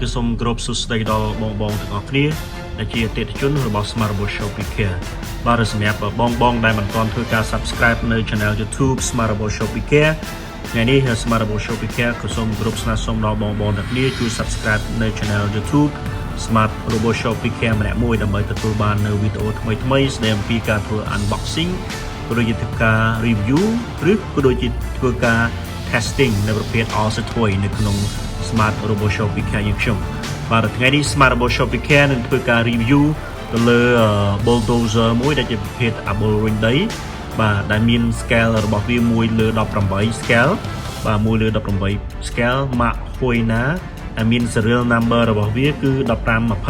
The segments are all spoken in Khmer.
គឺសូមគោរពសួស្តីដល់បងទាំងអស់គ្នាដែលជាអតិថិជនរបស់ Smart Show WeCare បាទសម្រាប់បងដែលមិនទាន់ធ្វើការ Subscribe នៅ Channel YouTube Smart Show WeCare ថ្ងៃនេះ Smart Show WeCare ក៏សូមគោរពស្នើសុំដល់បងទាំងគ្នាជួយ Subscribe នៅ Channel YouTube Smart Show WeCare ម្នាក់មួយដើម្បីទទួលបាននៅវីដេអូថ្មីៗស្ដីអំពីការធ្វើ Unboxing ក៏ដូចជាធ្វើការ Review ឬក៏ដូចជាធ្វើការ Testing នៅប្រភេទ All-Toy នៅក្នុង Smart Show WeCare យើងខ្ញុំបាទថ្ងៃនេះ Smart Show WeCare នឹងធ្វើការ Review ទៅលើ Bulldozer មួយដែលជាប្រភេទ Apple Ring ដីបាទដែលមាន Scale របស់វា1លើ18 Scale បាទ1លើ18 Scale ម៉ាក Huina ដែលមាន Serial Number របស់វាគឺ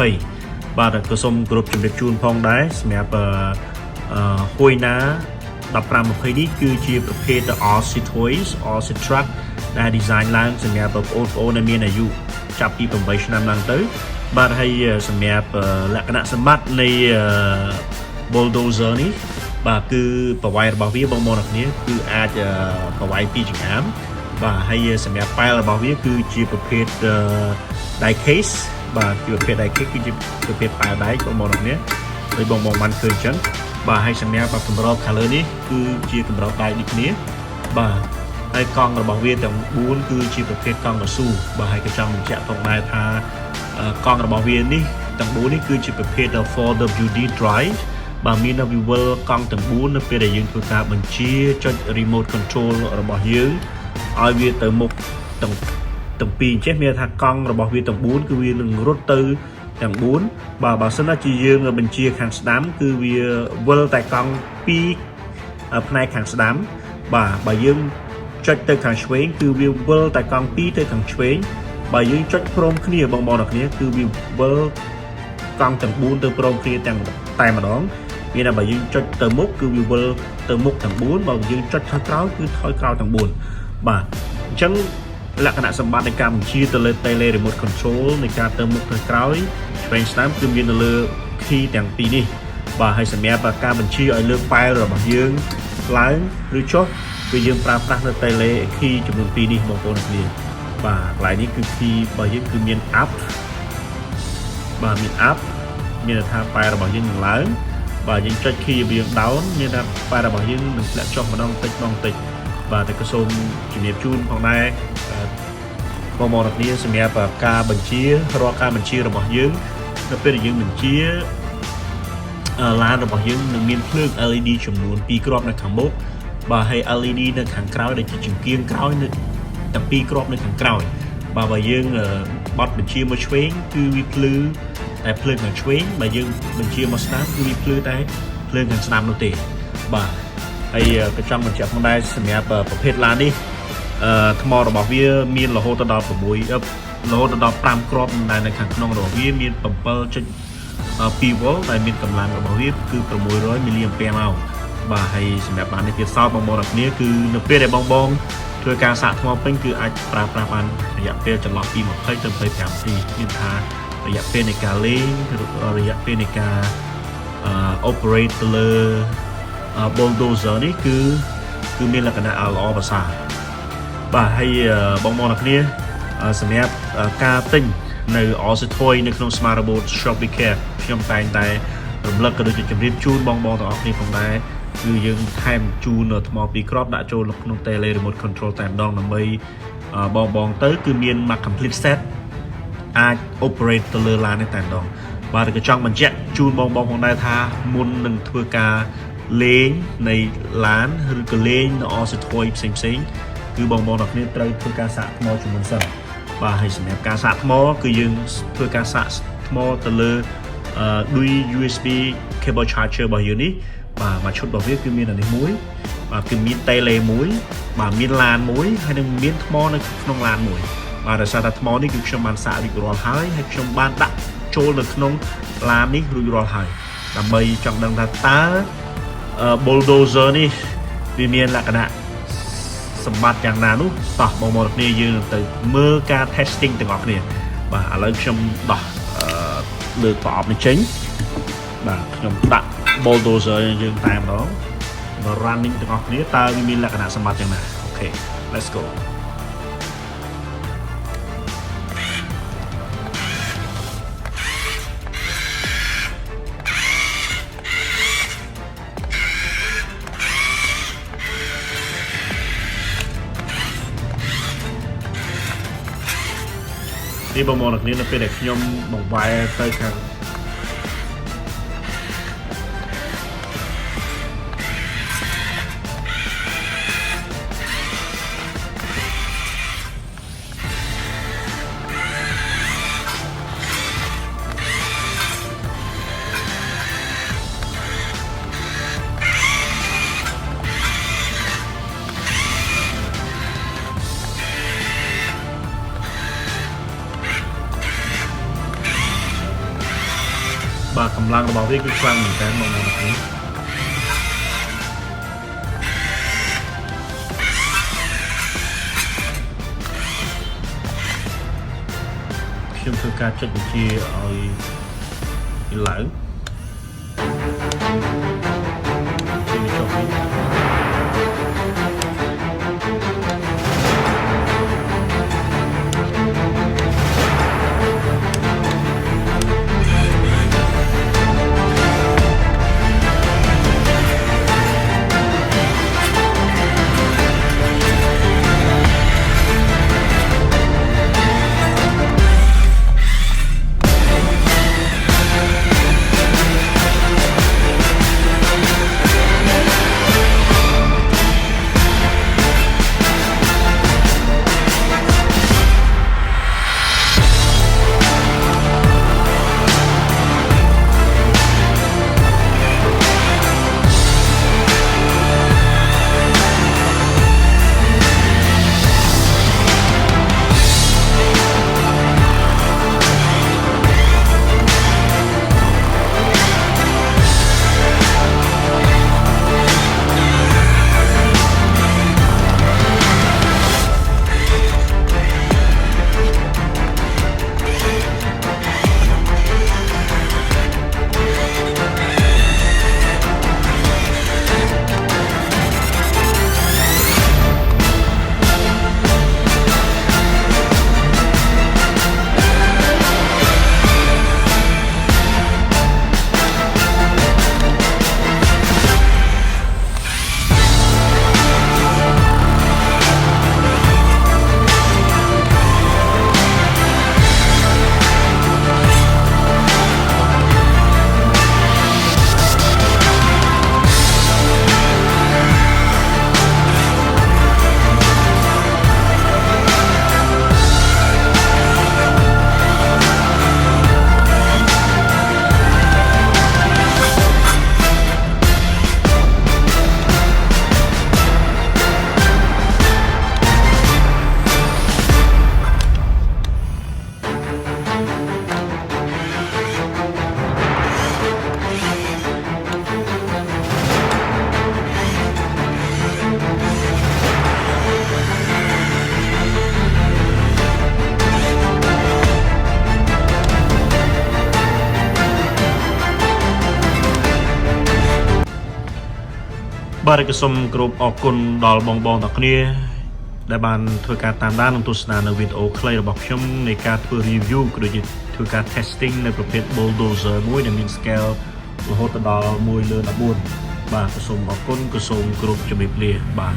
1520 បាទក៏សូមគោរពជម្រាបជូនផងដែរសម្រាប់Huina 1520 នេះគឺជាប្រភេទ All-Toy All-Set Truck ដែល design ឡើងសម្រាប់បងប្អូនដែលមានអាយុចាប់ពី8ឆ្នាំឡើងទៅបាទហើយសម្រាប់លក្ខណៈសម្បត្តិនៃ Bulldozer នេះបាទគឺប្រវែងរបស់វាបងប្អូនគ្នាគឺអាចប្រវែង2ចង្អាមបាទហើយសម្រាប់ប៉ែលរបស់វាគឺជាប្រភេទ die case បាទជាប្រភេទ die case គឺជាប្រភេទប៉ែលដែកបងប្អូនគ្នាដោយបងបានឃើញអញ្ចឹងបាទហើយសម្រាប់កម្រប color នេះគឺជាកម្របដែកដូចគ្នាបាទហើយកង់របស់វាទាំង4គឺជាប្រភេទកង់កស៊ូបាទហើយក៏ចង់បញ្ជាក់ផងដែរថាកង់របស់វានេះទាំង4នេះគឺជាប្រភេទ 4WD drive បាទមាននៅ Vival កង់ទាំង4នៅពេលដែលយើងធ្វើការបញ្ជាចុច remote control របស់យើងឲ្យវាទៅមុខទាំងពីរអញ្ចឹងមានថាកង់របស់វាទាំង4គឺវានឹងរត់ទៅទាំង4បាទបើសិនណាជាយើងបញ្ជាខាងស្ដាំគឺវាវិលតែកង់2ផ្នែកខាងស្ដាំបាទបើយើងចុចទៅខាងឆ្វេងគឺវាវិលតែកង់2ទៅខាងឆ្វេងបើយើងចុចព្រមគ្នាបងគ្នាគឺវាវិលកង់ទាំង4ទៅព្រមគ្នាទាំងតែម្ដងមានតែបើយើងចុចទៅមុខគឺវាវិលទៅមុខទាំង4បើយើងចុចថយក្រោយគឺថយក្រោយទាំង4បាទអញ្ចឹងលក្ខណៈសម្បត្តិនៃការបញ្ជាទៅលើ Tele Remote Control នៃការទៅមុខទៅក្រោយឆ្វេងស្ដាំគឺមាននៅលើ key ទាំងពីរនេះបាទហើយសម្រាប់ការបញ្ជាឲ្យលើកប៉ែលរបស់យើងឡើងឬចុះគឺយើងប្រើប្រាស់នៅ Tele key ចំនួន2នេះបងប្អូនគ្នាបាទកន្លែងនេះគឺ key របស់យើងគឺមាន up បាទមាន up មានន័យថាប៉ែលរបស់យើងនឹងឡើងបាទយើងចុច key យើង down មានថាប៉ែលរបស់យើងនឹងធ្លាក់ចុះម្ដងតិចបាទតែក៏សូមជំរាបជូនផងដែរបងប្អូនគ្នាសម្រាប់ការបញ្ជារាល់ការបញ្ជារបស់យើងនៅពេលដែលយើងបញ្ជាឡានរបស់យើងនឹងមានភ្លើង LED ចំនួន2គ្រាប់នៅខាងមុខបាទហើយ LED នៅខាងក្រោយដែលជាចង្គៀងក្រោយនៅទាំង2គ្រាប់នៅខាងក្រោយបាទបើយើងបត់បញ្ជាមកឆ្វេងគឺវាភ្លឺតែភ្លើងខាងឆ្វេងបើយើងបញ្ជាមកស្ដាំគឺវាភ្លឺតែភ្លើងខាងស្ដាំនោះទេបាទហើយក៏ចង់បញ្ជាក់ផងដែរសម្រាប់ប្រភេទឡាននេះថ្មរបស់វាមានរហូតដល់5គ្រាប់ដែលនៅខាងក្នុងរបស់វាមាន 7.2 វ៉ុលដែលមានកម្លាំងរបស់វាគឺ600 មីលីអាំពែម៉ោងបាទហើយសម្រាប់ឡាននេះទៀតសោតបងគ្នាគឺនៅពេលដែលបងធ្វើការសាកថ្មពេញគឺអាចប្រើប្រាស់បានរយៈពេលចន្លោះពី20ទៅ25នាទីមានថារយៈពេលនៃការលេងរយៈពេលនៃការoperate ទៅលើ Bulldozer នេះគឺមានលក្ខណៈល្អប្រសើរបាទហើយបងគ្នាសម្រាប់ការទិញនៅ All-Toy នៅក្នុង Smart Show WeCare ខ្ញុំតែងតែរំលឹកក៏ដូចជាជម្រាបជូនបងទាំងអស់គ្នាផងដែរគឺយើងថែមជូនថ្ម2គ្រាប់ដាក់ចូលក្នុង Tele Remote Control តែម្ដងដើម្បីបងទៅគឺមានមក complete set អាច operate ទៅលើឡាននេះតែម្ដងបាទក៏ចង់បញ្ជាក់ជូនបងផងដែរថាមុននឹងធ្វើការលេងនៃឡានឬក៏លេងនៅ All-Toy ផ្សេងគឺបងគ្នាត្រូវធ្វើការសាកថ្មជំនុំសិនបាទហើយសម្រាប់ការសាកថ្មគឺយើងធ្វើការសាកថ្មទៅលើដោយ USB cable charger របស់យើងនេះបាទមួយឈុតរបស់វាគឺមានអានេះមួយបាទគឺមាន Tele មួយបាទមានឡានមួយហើយនឹងមានថ្មនៅក្នុងឡានមួយបាទដោយសារតែថ្មនេះគឺខ្ញុំបានសាករួចរាល់ហើយខ្ញុំបានដាក់ចូលនៅក្នុងឡាននេះរួចរាល់ហើយដើម្បីចង់ដឹងថាតើBulldozer នេះវាមានលក្ខណៈសម្បត្តិយ៉ាងណានោះតោះបងគ្នាយើងទៅមើលការ testing ទាំងអស់គ្នាបាទឥឡូវខ្ញុំដោះលើកប្រអប់នេះចេញបាទខ្ញុំដាក់ Bulldozer យើងតែម្ដង running ទាំងអស់គ្នាតើវាមានលក្ខណៈសម្បត្តិយ៉ាងណាអូខេ let's go នេះបងប្អូនអ្នកនាងនៅពេលដែលខ្ញុំបង្វែរទៅខាងបាទកម្លាំងរបស់វាគឺខ្លាំងមែនតើបងប្អូនអ្នកនាងខ្ញុំធ្វើការចុចបញ្ជាឲ្យវាឡើងជិះចុះនេះបាទក៏សូមគោរពអរគុណដល់បងប្អូនទាំងគ្នាដែលបានធ្វើការតាមដាននិងទស្សនានៅវីដេអូខ្លីរបស់ខ្ញុំនៃការធ្វើ review ក៏ដូចជាធ្វើការ testing នៅប្រភេទ Bulldozer មួយដែលមាន scale រហូតដល់1/14បាទក៏សូមអរគុណក៏សូមគោរពជំរាបលាបាទ